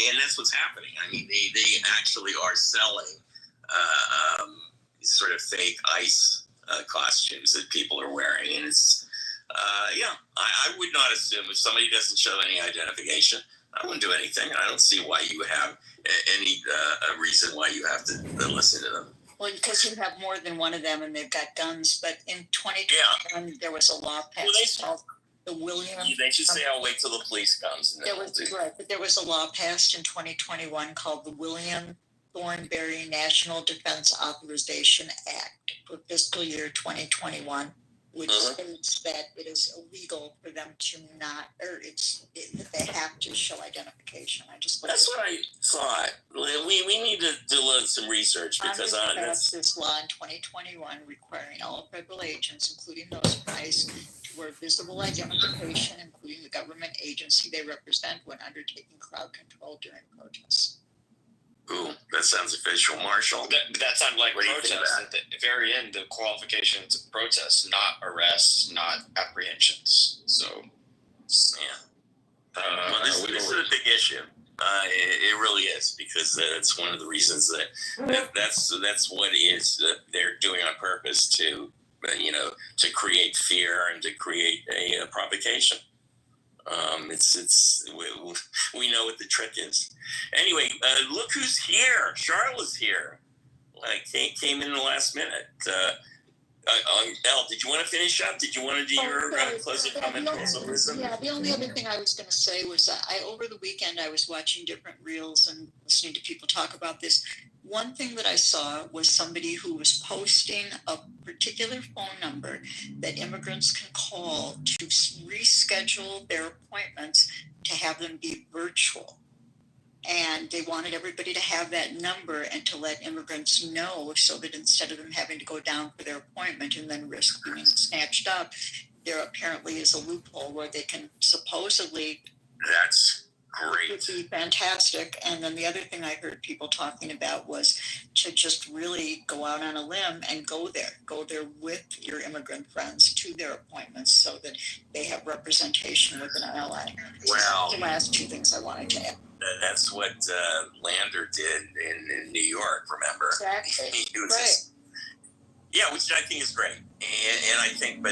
and that's what's happening. I mean, they actually are selling sort of fake ICE costumes that people are wearing, and it's I would not assume if somebody doesn't show any identification, I wouldn't do anything. I don't see why you have any reason why you have to listen to them. Well, because you have more than one of them, and they've got guns. But in 2021, there was a law passed called the William. They should say, "I'll wait till the police comes." And but there was a law passed in 2021 called the William Thornberry National Defense Authorization Act for fiscal year 2021, which states that it is illegal for them to not, that they have to show identification. That's what I thought. We need to do some research because that's this law in 2021 requiring all federal agents, including those from ICE, to wear visible identification, including the government agency they represent when undertaking crowd control during protests. Ooh, that sounds official, Marshall. That sounded like protest. At the very end, the qualifications of protests, not arrests, not apprehensions. So, yeah. Well, this is a big issue. It really is, because that's one of the reasons that's what they're doing on purpose to create fear and to create a provocation. We know what the trick is. Anyway, look who's here. Charlotte's here. Came in the last minute. Elle, did you want to finish up? Did you want to do your closing comment? The only other thing I was going to say was over the weekend I was watching different reels and listening to people talk about this. One thing that I saw was somebody who was posting a particular phone number that immigrants can call to reschedule their appointments to have them be virtual. And they wanted everybody to have that number and to let immigrants know so that instead of them having to go down for their appointment and then risk being snatched up, there apparently is a loophole where they can supposedly... That's great. It would be fantastic. And then the other thing I heard people talking about was to just really go out on a limb and go there with your immigrant friends to their appointments so that they have representation with an ally. Well, the last two things I wanted to add. That's what Lander did in New York, remember? Exactly. Which I think is great. And I think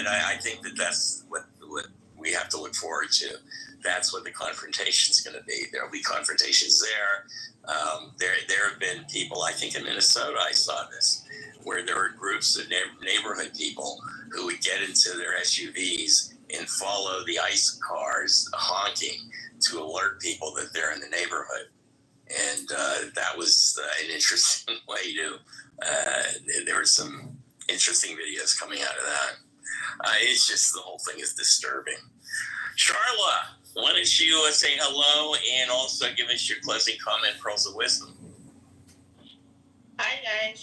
that's what we have to look forward to. That's what the confrontation is going to be. There'll be confrontations there. There have been people, I think in Minnesota, I saw this, where there were groups of neighborhood people who would get into their SUVs and follow the ICE cars honking to alert people that they're in the neighborhood. And that was an interesting way to, there were some interesting videos coming out of that. It's just, the whole thing is disturbing. Charla, why don't you say hello and also give us your closing comment, pearls of wisdom? Hi, guys.